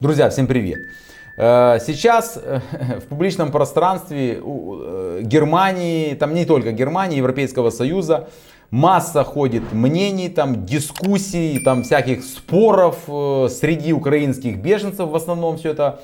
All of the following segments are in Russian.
Друзья, всем привет! Сейчас в публичном пространстве Германии, там не только Германии, Европейского Союза, масса ходит мнений, там дискуссий, там всяких споров среди украинских беженцев, в основном все это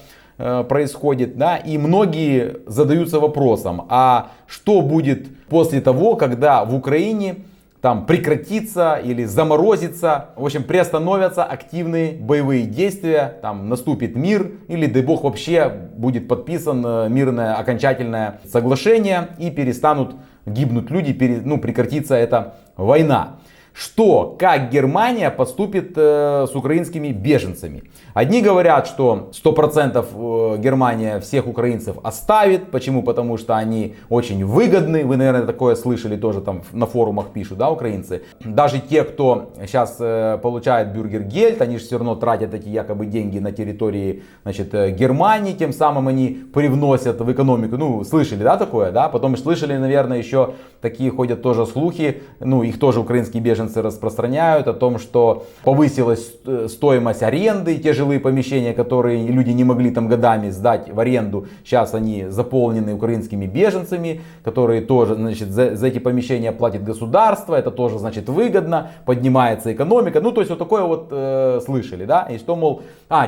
происходит, да, и многие задаются вопросом, а что будет после того, когда в Украине там прекратится или заморозится, в общем, приостановятся активные боевые действия, там наступит мир или, дай бог, вообще будет подписан мирное окончательное соглашение и перестанут гибнуть люди, прекратится эта война. Что, как Германия поступит с украинскими беженцами? Одни говорят, что 100% Германия всех украинцев оставит. Почему? Потому что они очень выгодны. Вы, наверное, такое слышали, тоже там на форумах пишут, да, украинцы. Даже те, кто сейчас получает бюргергельд, они же все равно тратят эти якобы деньги на территории, значит, Германии. Тем самым они привносят в экономику. Ну, слышали, да, такое, да? Потом слышали, наверное, еще такие ходят тоже слухи. Ну, их тоже украинские беженцы распространяют о том, что повысилась стоимость аренды, те жилые помещения, которые люди не могли там годами сдать в аренду, сейчас они заполнены украинскими беженцами, которые тоже, значит, за эти помещения платит государство, это тоже, значит, выгодно, поднимается экономика, ну, то есть вот такое вот слышали, да, и что, мол,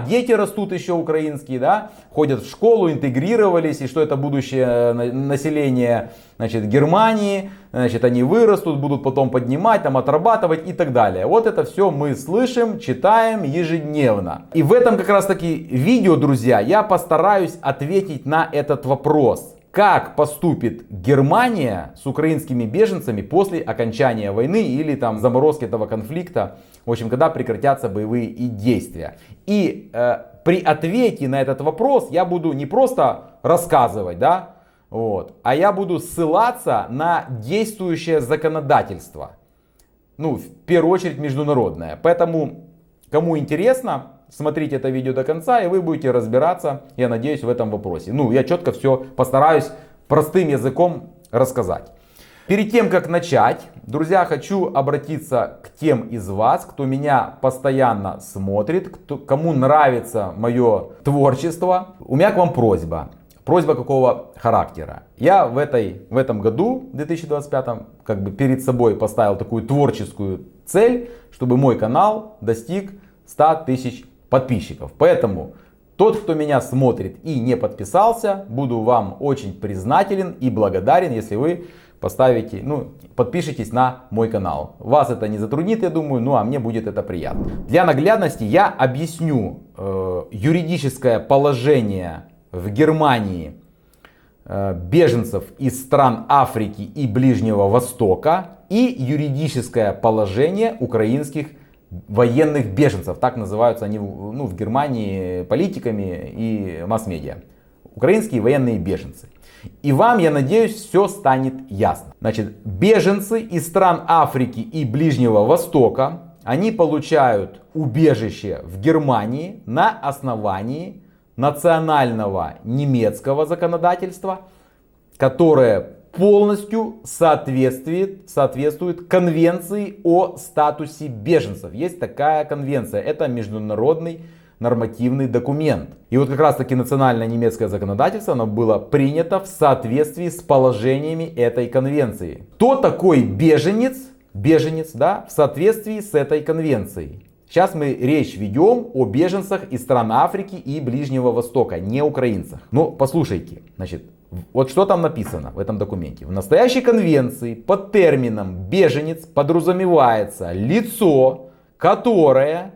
дети растут еще украинские, да, ходят в школу, интегрировались, и что это будущее население, значит, Германии, значит, они вырастут, будут потом поднимать, там, отрабатывать и так далее. Вот это все мы слышим, читаем ежедневно. И в этом как раз таки видео, друзья, я постараюсь ответить на этот вопрос. Как поступит Германия с украинскими беженцами после окончания войны или там заморозки этого конфликта, в общем, когда прекратятся боевые действия. И при ответе на этот вопрос я буду не просто рассказывать, да, вот, а я буду ссылаться на действующее законодательство. Ну, в первую очередь международное. Поэтому, кому интересно, смотрите это видео до конца, и вы будете разбираться, я надеюсь, в этом вопросе. Ну, я четко все постараюсь простым языком рассказать. Перед тем, как начать, друзья, хочу обратиться к тем из вас, кто меня постоянно смотрит, кому нравится мое творчество. У меня к вам просьба. Просьба какого характера? Я в этом году, 2025, как бы перед собой поставил такую творческую цель, чтобы мой канал достиг 100 тысяч подписчиков. Поэтому тот, кто меня смотрит и не подписался, буду вам очень признателен и благодарен, если вы поставите, подпишитесь на мой канал. Вас это не затруднит, я думаю, а мне будет это приятно. Для наглядности я объясню юридическое положение в Германии беженцев из стран Африки и Ближнего Востока и юридическое положение украинских военных беженцев. Так называются они в Германии политиками и масс-медиа. Украинские военные беженцы. И вам, я надеюсь, все станет ясно. Значит, беженцы из стран Африки и Ближнего Востока, они получают убежище в Германии на основании национального немецкого законодательства, которое полностью соответствует Конвенции о статусе беженцев. Есть такая конвенция, это международный нормативный документ. И вот как раз таки национальное немецкое законодательство, оно было принято в соответствии с положениями этой конвенции. Кто такой беженец, да, в соответствии с этой конвенцией? Сейчас мы речь ведем о беженцах из стран Африки и Ближнего Востока, не украинцах. Ну, послушайте, значит, вот что там написано в этом документе. В настоящей конвенции под термином беженец подразумевается лицо, которое,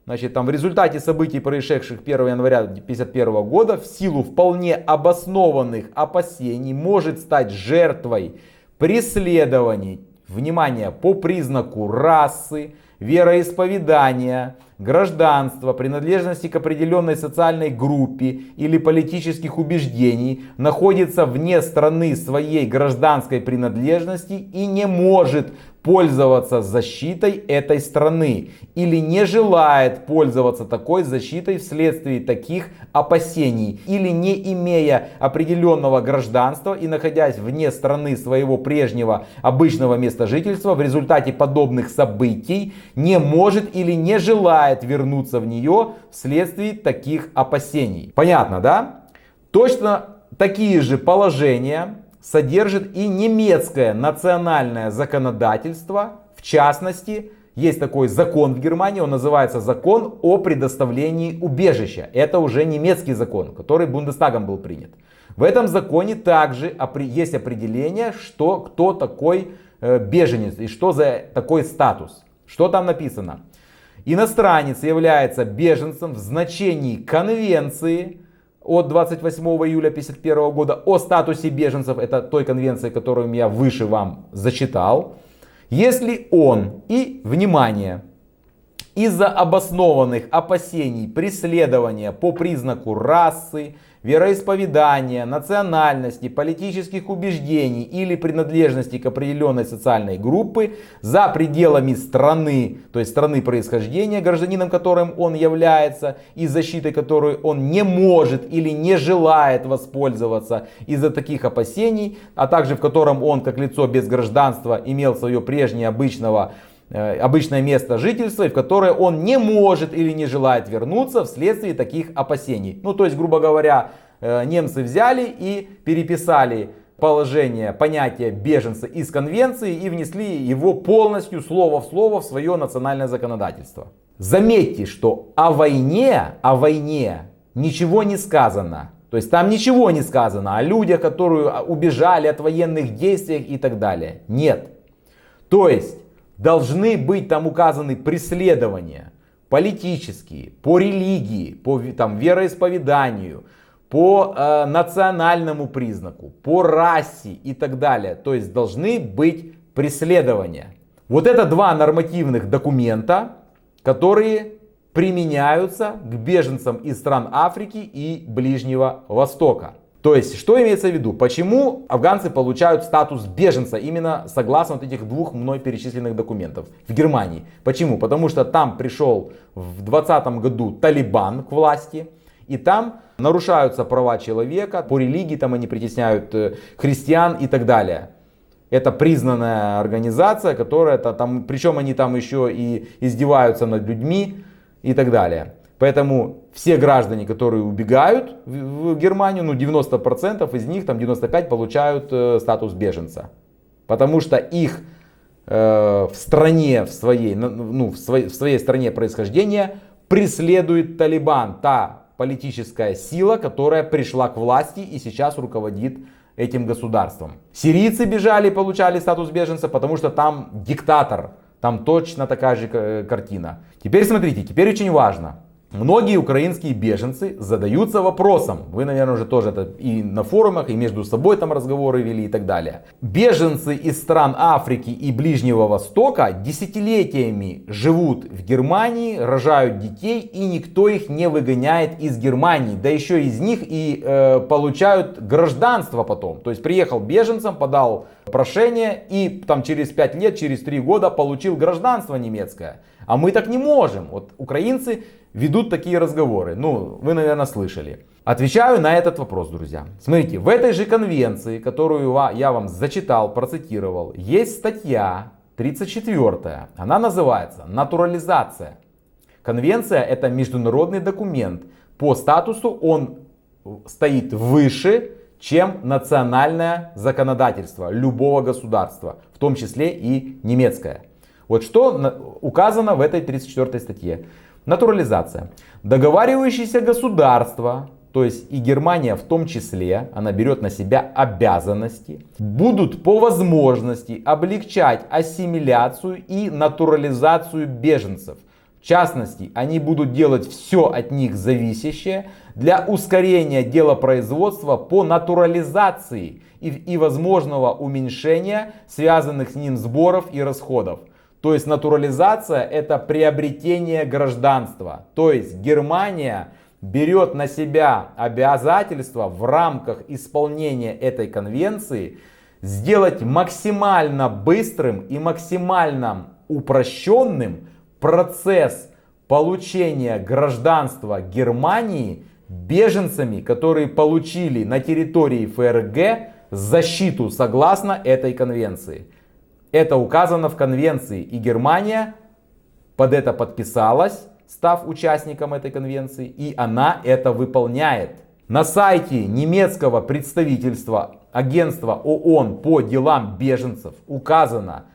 значит, там в результате событий, происшедших 1 января 1951 года, в силу вполне обоснованных опасений может стать жертвой преследований, внимание, по признаку расы, вероисповедания, гражданства, принадлежности к определенной социальной группе или политических убеждений, находится вне страны своей гражданской принадлежности и не может пользоваться защитой этой страны или не желает пользоваться такой защитой вследствие таких опасений, или не имея определенного гражданства и находясь вне страны своего прежнего обычного места жительства в результате подобных событий не может или не желает вернуться в нее вследствие таких опасений. Понятно, да? Точно такие же положения содержит и немецкое национальное законодательство. В частности, есть такой закон в Германии, он называется закон о предоставлении убежища. Это уже немецкий закон, который Бундестагом был принят. В этом законе также есть определение, что кто такой беженец и что за такой статус. Что там написано? Иностранец является беженцем в значении конвенции от 28 июля 1951 года о статусе беженцев, это той конвенции, которую я выше вам зачитал, если он и, внимание, из-за обоснованных опасений преследования по признаку расы, вероисповедания, национальности, политических убеждений или принадлежности к определенной социальной группе за пределами страны, то есть страны происхождения, гражданином которым он является и защитой которой он не может или не желает воспользоваться из-за таких опасений, а также в котором он как лицо без гражданства имел свое прежнее обычное место жительства, и в которое он не может или не желает вернуться вследствие таких опасений. Ну, то есть, грубо говоря, немцы взяли и переписали понятие беженца из конвенции и внесли его полностью слово в слово в свое национальное законодательство. Заметьте, что о войне ничего не сказано. То есть там ничего не сказано о людях, которые убежали от военных действий и так далее. Нет. То есть должны быть там указаны преследования политические, по религии, по вероисповеданию, по национальному признаку, по расе и так далее. То есть должны быть преследования. Вот это два нормативных документа, которые применяются к беженцам из стран Африки и Ближнего Востока. То есть, что имеется в виду? Почему афганцы получают статус беженца именно согласно вот этих двух мной перечисленных документов в Германии? Почему? Потому что там пришел в 2020 году Талибан к власти, и там нарушаются права человека, по религии там они притесняют христиан и так далее. Это признанная организация, которая там, причем они там еще и издеваются над людьми и так далее. Поэтому все граждане, которые убегают в Германию, 90% из них, там 95% получают статус беженца. Потому что их в стране, в своей стране происхождения преследует Талибан, та политическая сила, которая пришла к власти и сейчас руководит этим государством. Сирийцы бежали и получали статус беженца, потому что там диктатор, там точно такая же картина. Теперь смотрите, теперь очень важно. Многие украинские беженцы задаются вопросом, вы, наверное, уже тоже это и на форумах, и между собой там разговоры вели и так далее. Беженцы из стран Африки и Ближнего Востока десятилетиями живут в Германии, рожают детей, и никто их не выгоняет из Германии. Да еще из них и получают гражданство потом. То есть приехал беженцем, подал прошение и там через 5 лет, через 3 года получил гражданство немецкое. А мы так не можем. Вот украинцы ведут такие разговоры. Вы, наверное, слышали. Отвечаю на этот вопрос, друзья. Смотрите, в этой же конвенции, которую я вам зачитал, процитировал, есть статья 34. Она называется «Натурализация». Конвенция — это международный документ. По статусу он стоит выше, чем национальное законодательство любого государства, в том числе и немецкое. Вот что указано в этой 34 статье. Натурализация. Договаривающиеся государства, то есть и Германия в том числе, она берет на себя обязанности, будут по возможности облегчать ассимиляцию и натурализацию беженцев. В частности, они будут делать все от них зависящее для ускорения делопроизводства по натурализации и возможного уменьшения связанных с ним сборов и расходов. То есть натурализация — это приобретение гражданства. То есть Германия берет на себя обязательства в рамках исполнения этой конвенции сделать максимально быстрым и максимально упрощенным процесс получения гражданства Германии беженцами, которые получили на территории ФРГ защиту согласно этой конвенции. Это указано в конвенции, и Германия под это подписалась, став участником этой конвенции, и она это выполняет. На сайте немецкого представительства агентства ООН по делам беженцев указано,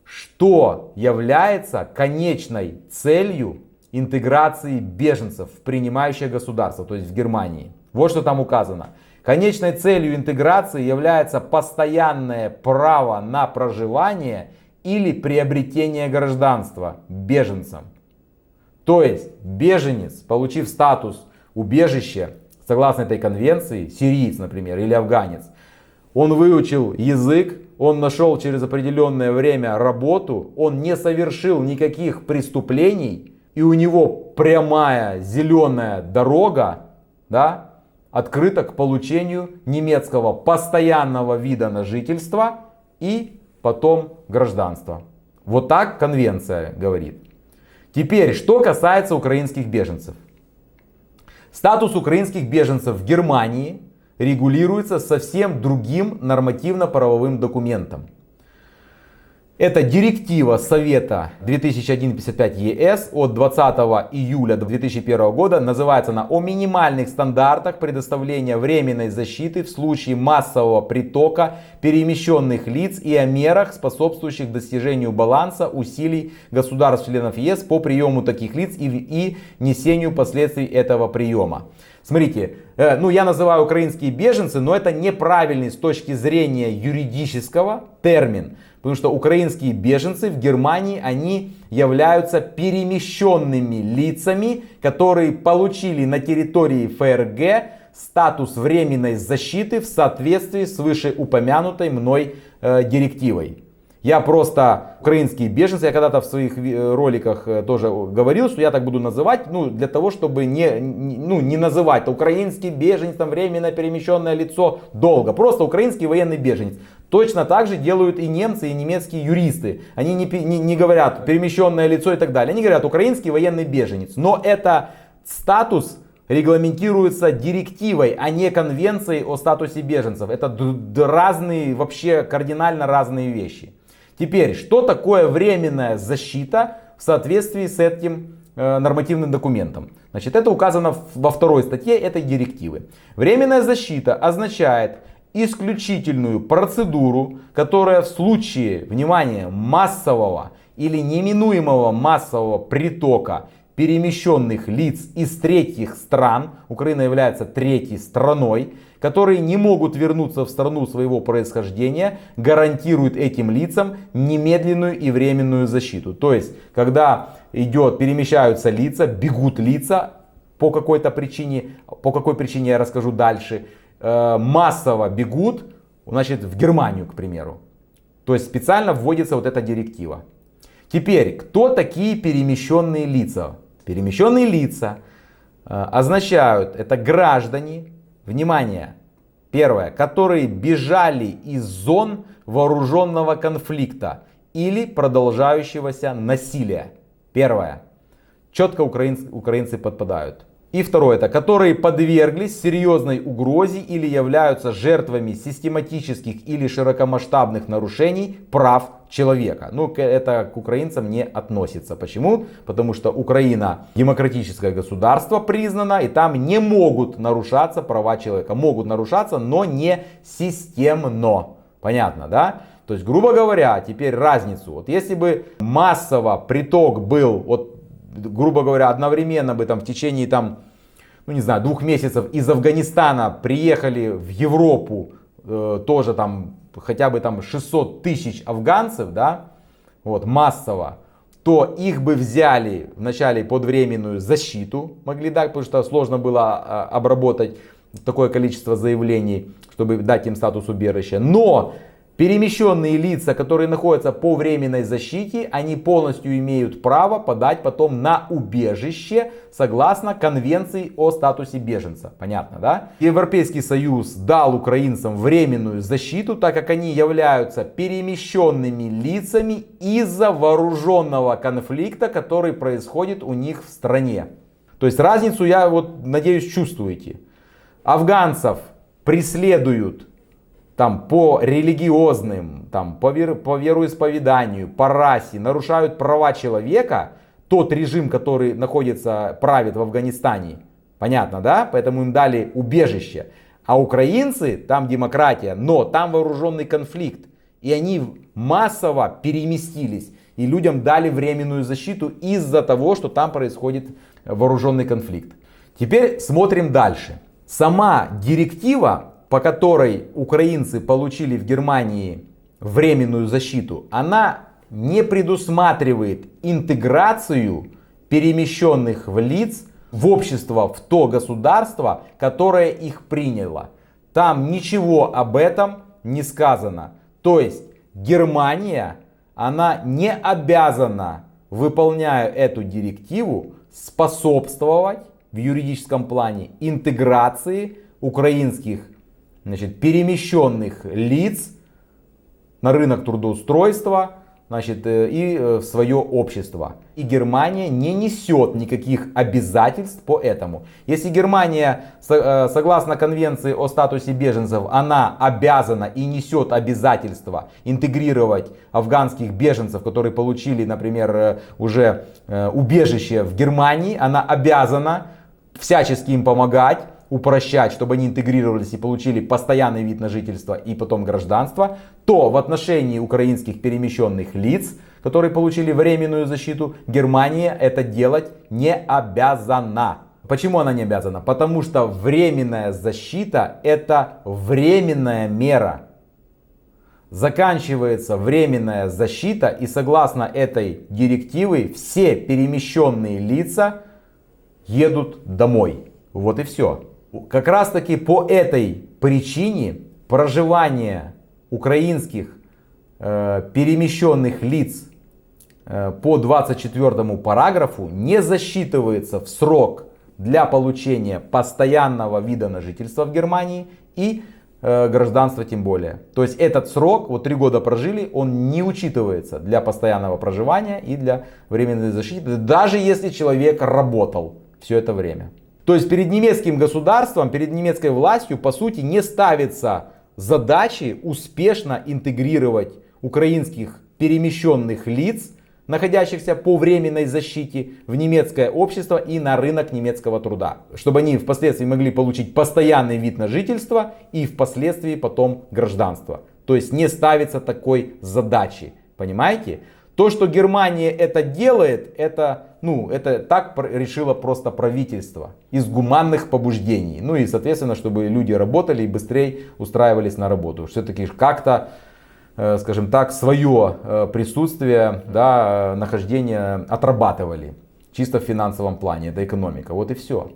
что является конечной целью интеграции беженцев в принимающее государство, то есть в Германии. Вот что там указано. Конечной целью интеграции является постоянное право на проживание или приобретение гражданства беженцам. То есть беженец, получив статус убежища, согласно этой конвенции, сириец, например, или афганец, он выучил язык, он нашел через определенное время работу, он не совершил никаких преступлений, и у него прямая зеленая дорога, да, открыта к получению немецкого постоянного вида на жительство и потом гражданства. Вот так конвенция говорит. Теперь, что касается украинских беженцев. Статус украинских беженцев в Германии регулируется совсем другим нормативно-правовым документом. Это директива Совета 2155-ЕС от 20 июля 2001 года. Называется она «О минимальных стандартах предоставления временной защиты в случае массового притока перемещенных лиц и о мерах, способствующих достижению баланса усилий государств-членов ЕС по приему таких лиц и несению последствий этого приема». Смотрите, я называю украинские беженцы, но это неправильный с точки зрения юридического термин. Потому что украинские беженцы в Германии, они являются перемещенными лицами, которые получили на территории ФРГ статус временной защиты в соответствии с вышеупомянутой мной директивой. Я просто украинские беженцы, я когда-то в своих роликах тоже говорил, что я так буду называть, для того, чтобы не называть украинский беженец, там временно перемещенное лицо долго. Просто украинский военный беженец. Точно так же делают и немцы, и немецкие юристы. Они не говорят перемещенное лицо и так далее. Они говорят украинский военный беженец. Но это статус регламентируется директивой, а не конвенцией о статусе беженцев. Это разные, вообще кардинально разные вещи. Теперь, что такое временная защита в соответствии с этим нормативным документом? Значит, это указано во второй статье этой директивы. Временная защита означает исключительную процедуру, которая в случае, внимание, массового или неминуемого массового притока перемещенных лиц из третьих стран, Украина является третьей страной, которые не могут вернуться в страну своего происхождения, гарантирует этим лицам немедленную и временную защиту. То есть, когда перемещаются лица, бегут лица по какой-то причине, по какой причине я расскажу дальше, массово бегут, значит, в Германию, к примеру. То есть специально вводится вот эта директива. Теперь, кто такие перемещенные лица? Перемещенные лица означают, это граждане, внимание, первое, которые бежали из зон вооруженного конфликта или продолжающегося насилия. Первое. Четко украинцы подпадают. И второе, это которые подверглись серьезной угрозе или являются жертвами систематических или широкомасштабных нарушений прав человека. Это к украинцам не относится. Почему? Потому что Украина демократическое государство признано, и там не могут нарушаться права человека. Могут нарушаться, но не системно. Понятно, да? То есть, грубо говоря, теперь разницу. Вот если бы массово приток был, грубо говоря, одновременно бы в течение 2 месяцев из Афганистана приехали в Европу тоже хотя бы 600 тысяч афганцев, да, массово, то их бы взяли вначале под временную защиту, могли дать, потому что сложно было обработать такое количество заявлений, чтобы дать им статус убежища. Но Перемещенные лица, которые находятся по временной защите, они полностью имеют право подать потом на убежище согласно Конвенции о статусе беженца. Понятно, да? Европейский Союз дал украинцам временную защиту, так как они являются перемещенными лицами из-за вооруженного конфликта, который происходит у них в стране. То есть разницу, я вот надеюсь, чувствуете. Афганцев преследуют там по религиозным, там, по вероисповеданию, по расе, нарушают права человека, тот режим, который правит в Афганистане. Понятно, да? Поэтому им дали убежище. А украинцы, там демократия, но там вооруженный конфликт. И они массово переместились. И людям дали временную защиту из-за того, что там происходит вооруженный конфликт. Теперь смотрим дальше. Сама директива, по которой украинцы получили в Германии временную защиту, она не предусматривает интеграцию перемещенных лиц в общество, в то государство, которое их приняло. Там ничего об этом не сказано. То есть Германия, она не обязана, выполняя эту директиву, способствовать в юридическом плане интеграции украинских перемещенных лиц на рынок трудоустройства, и в свое общество. И Германия не несет никаких обязательств по этому. Если Германия, согласно Конвенции о статусе беженцев, она обязана и несет обязательства интегрировать афганских беженцев, которые получили, например, уже убежище в Германии, она обязана всячески им помогать, упрощать, чтобы они интегрировались и получили постоянный вид на жительство и потом гражданство, то в отношении украинских перемещенных лиц, которые получили временную защиту, Германия это делать не обязана. Почему она не обязана? Потому что временная защита это временная мера. Заканчивается временная защита, и согласно этой директиве все перемещенные лица едут домой. Вот и все. Как раз таки по этой причине проживание украинских перемещенных лиц по 24 параграфу не засчитывается в срок для получения постоянного вида на жительство в Германии и гражданства тем более. То есть этот срок, вот 3 года прожили, он не учитывается для постоянного проживания и для временной защиты, даже если человек работал все это время. То есть перед немецким государством, перед немецкой властью, по сути, не ставится задачи успешно интегрировать украинских перемещенных лиц, находящихся по временной защите, в немецкое общество и на рынок немецкого труда. Чтобы они впоследствии могли получить постоянный вид на жительство и впоследствии потом гражданство. То есть не ставится такой задачи. Понимаете? То, что Германия это делает, это так решило просто правительство из гуманных побуждений. Ну и соответственно, чтобы люди работали и быстрее устраивались на работу. Все-таки как-то, скажем так, свое присутствие, нахождение отрабатывали. Чисто в финансовом плане, это экономика. Вот и все.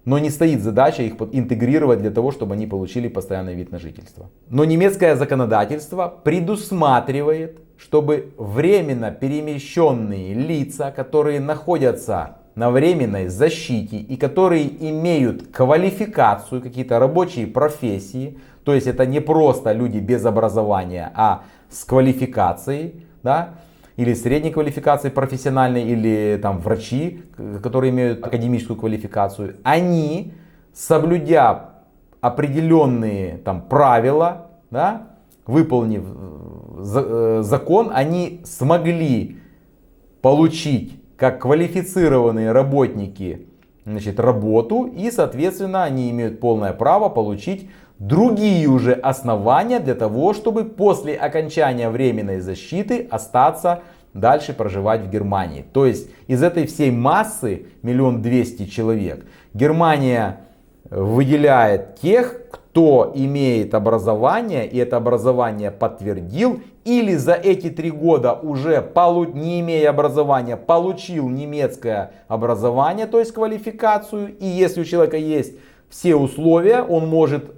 Но не стоит задача их интегрировать для того, чтобы они получили постоянный вид на жительство. Но немецкое законодательство предусматривает, чтобы временно перемещенные лица, которые находятся на временной защите и которые имеют квалификацию, какие-то рабочие профессии, то есть это не просто люди без образования, а с квалификацией, или средней квалификации профессиональной, или там врачи, которые имеют академическую квалификацию, они, соблюдя определенные там правила, выполнив закон, они смогли получить как квалифицированные работники работу, и соответственно они имеют полное право получить другие уже основания для того, чтобы после окончания временной защиты остаться дальше проживать в Германии. То есть из этой всей массы 1 200 000 человек Германия выделяет тех, кто имеет образование и это образование подтвердил, или за эти 3 года уже не имея образования получил немецкое образование, то есть квалификацию, и если у человека есть все условия, он может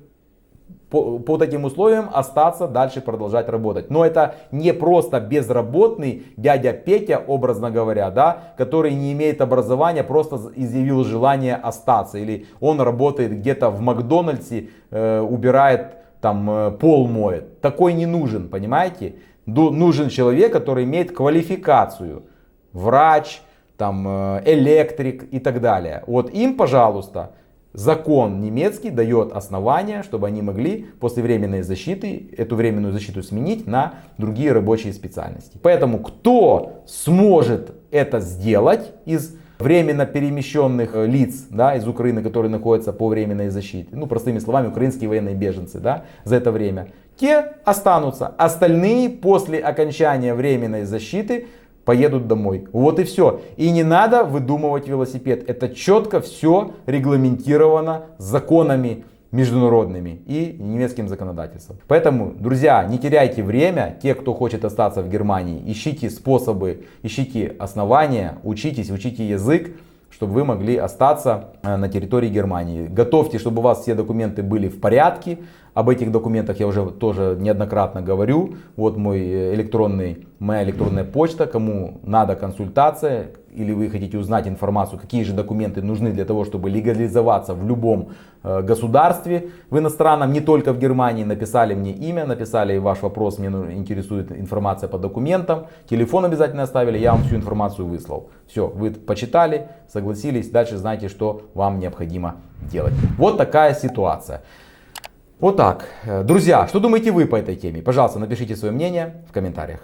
по вот этим условиям остаться, дальше продолжать работать. Но это не просто безработный дядя Петя, образно говоря, да, который не имеет образования, просто изъявил желание остаться. Или он работает где-то в Макдональдсе, убирает, там пол моет. Такой не нужен, понимаете? Нужен человек, который имеет квалификацию. Врач, там, электрик и так далее. Вот им, пожалуйста, закон немецкий дает основания, чтобы они могли после временной защиты эту временную защиту сменить на другие рабочие специальности. Поэтому кто сможет это сделать из временно перемещенных лиц, да, из Украины, которые находятся по временной защите, ну, простыми словами, украинские военные беженцы, да, за это время, те останутся. Остальные после окончания временной защиты поедут домой. Вот и все. И не надо выдумывать велосипед. Это четко все регламентировано законами международными и немецким законодательством. Поэтому, друзья, не теряйте время. Те, кто хочет остаться в Германии, ищите способы, ищите основания, учитесь, учите язык, чтобы вы могли остаться на территории Германии. Готовьте, чтобы у вас все документы были в порядке. Об этих документах я уже тоже неоднократно говорю. Вот моя электронная почта. Кому надо консультация или вы хотите узнать информацию, какие же документы нужны для того, чтобы легализоваться в любом государстве, в иностранном, не только в Германии, написали мне имя, написали ваш вопрос, мне интересует информация по документам, телефон обязательно оставили, я вам всю информацию выслал. Все, вы почитали, согласились, дальше знаете, что вам необходимо делать. Вот такая ситуация. Вот так. Друзья, что думаете вы по этой теме? Пожалуйста, напишите свое мнение в комментариях.